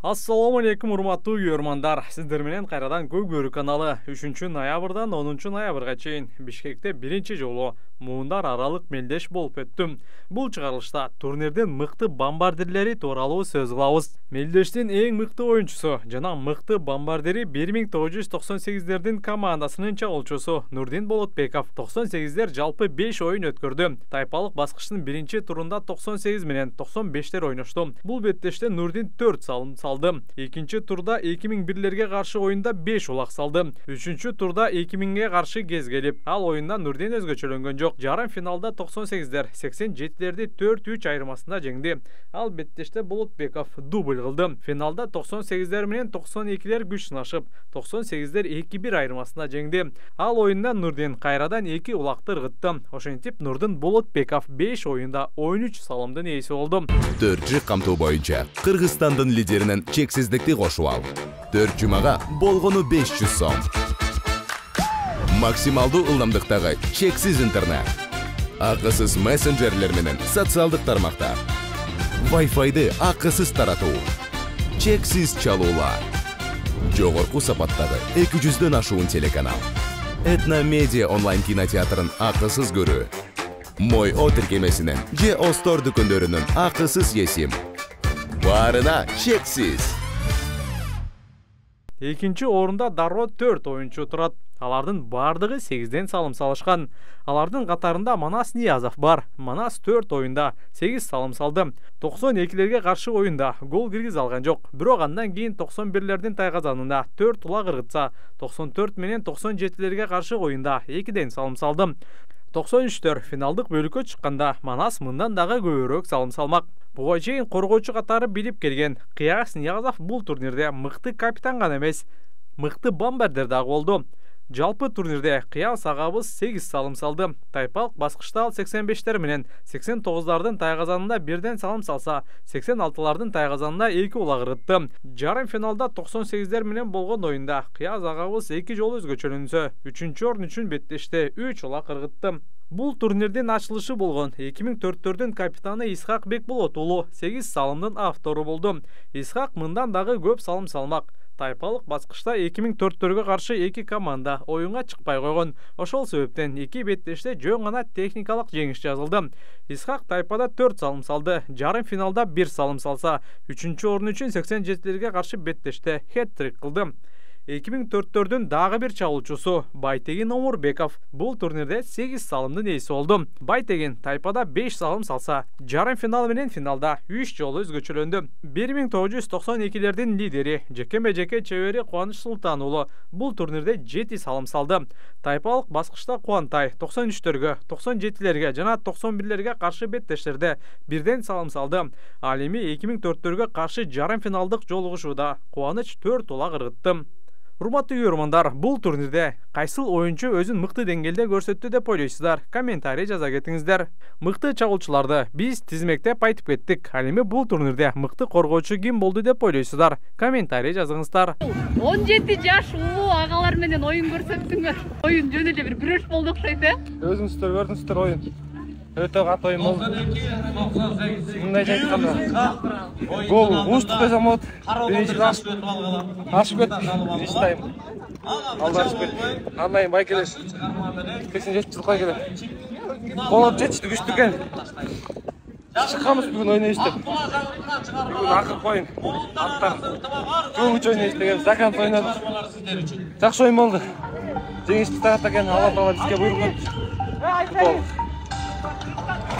Assalamu алейкум, урматтуу көрөрмандар. Сиздер менен кайрадан Көк Бөрү каналы 3 ноябрдан 10 ноябрга чейин Бишкекте биринчи жолу муундар аралык мелдеш болуп өттүм. Бул чыгарылышта турнирдин мыкты бомбардирлери тууралуу сөз кылабыз. Мелдештин эң мыкты оюнчусу жана мыкты бомбардири 1998дердин командасынын чабуулчусу Нурдин Болотбеков 98дер жалпы 5 оюн өткөрдү. Тайпалык баскычтын биринчи турунда 98 менен 95дер ойношту. Бул беттеште Нурдин 4 салым салды. Экинчи турда 2001лерге каршы оюнда 5 улак салды. Үчүнчү турда 2000ге каршы кезгелип, ал оюнда Нурдин өзгөчөлөнгөн жок. Жарым финалда 98дер 87лерди 4-3 айырмасында жеңди. Ал беттеште Болотбеков дубль кылды. Финалда 98дер менен 92лер күч сынашып, 98дер 2-1 айырмасында жеңди. Ал оюнда Нурдин кайрадан 2 улакты ыргытты. Ошентип Нурдин Болотбеков 5 оюнда 13 салымдын ээси болду. 4 камтуу боюнча Кыргызстандын лидеринен чексиздикти кошуп ал. 4 жумага болгону 500 сом. Максималдуу ылдамдыктагы чексиз интернет. Акысыз мессенджерлер менен социалдык тармактар. Wi-Fi'ды акысыз таратуу. Чексиз чалуулар. Жогорку сапаттагы 200дөн ашуун телеканал. Этно Медиа онлайн кинотеатрын акысыз көрүү. Мой О тиркемесинен же Остор дүкөндөрүнүн акысыз есим. Барына чексиз. Экинчи орунда дароо 4 оюнчу турат. Алардын бардыгы 8ден салым салышкан. Алардын катарында Манас Ниязов бар. Манас 4 оюнда 8 салым салды. 92лерге каршы оюнда гол киргизе алган жок. Бирок андан кийин 91лердин тайгазанында 4 улак ыргытса, 94 менен 97лерге каршы оюнда 2ден салым салды. 93төр финалдык бөлүккө чыкканда Манас мындан дагы көбүрөөк салым салмак. Буга чейин коргоочу катары билип келген Кыяс Ниязов бул турнирде мыкты капитан гана эмес, мыкты бомбардир дагы болду. Жалпы турнирде Кыяс агабыз 8 салым салды. Тайпалык баскычта ал 85тер менен 89лардын тайгазанында 1ден салым салса, 86лардын тайгазанында 2 улак ыргытты. Жарым финалда 98дер менен болгон оюнда Кыяс агабыз 2 жолу өзгөчөлөнсө, 3-чү орун үчүн беттеште 3 улак ыргытты. Бул турнирдин ачылышы болгон 2004төрдүн капитаны Исхак Бекболот уулу 8 салымдын автору болду. Исхак мындан дагы көп салым салмак. Тайпалык баскычта 2004төргө каршы 2 команда оюнга чыкпай койгон. Ошол себептен 2 беттеште жөн гана техникалык жеңиш жазылды. Исхак тайпада 4 салым салды. Жарым финалда 1 салым салса, 3-чү орун үчүн 87лерге каршы беттеште хет-трик кылды. 2004төрдүн дагы бир чабуулчусу Байтегин Омурбеков бул турнирде 8 салымдын ээси болду. Байтегин тайпада 5 салым салса, жарым финал менен финалда 3 жолу өзгөчөлөндү. 1992лердин лидери жекеме-жеке чебери Кубаныч Султан уулу бул турнирде 7 салым салды. Тайпалык баскычта Кубантай 93төргө, 97лерге жана 91лерге каршы беттештерде 1ден салым салды. Ал эми 2004төргө каршы жарым финалдык жолугушууда Кубаныч 4 улак ыргытты. Урматтуу көрөрмандар, бул турнирде кайсыл оюнчу өзүн мыкты деңгээлде көрсөттү деп ойлойсуздар? Комментарий жаза кетиңиздер. Мыкты чабуулчуларды биз тизмектеп айтып кеттик. Ал эми бул турнирде мыкты коргоочу ким болду деп ойлойсуздар? Комментарий жазыңыздар. 17 жаш улуу агалар менен оюн көрсөттүңөр. Оюн жөн эле бир күрөш болду окшойт, э? Өзүңүздөр көрдүңүздөр оюн. Өтө кат оюн болду. Мындайча айтканда, гол ууштук десем болот. Биринчи ашып кетти. Биринчи тайм. Алда ашып кетти. Андан кийин байкелеш. 87 жылга келем. Болот жетишти, күчтүү экен. Чыкканбыз бүгүн ойнойбуз деп. Бүгүн акыркы оюн. Аттар. Жөнгүч ойнойбуз деген закан ойнодук. Жакшы оюн болду. Жеңишти тарапта экен, Алла таала бизге буйрук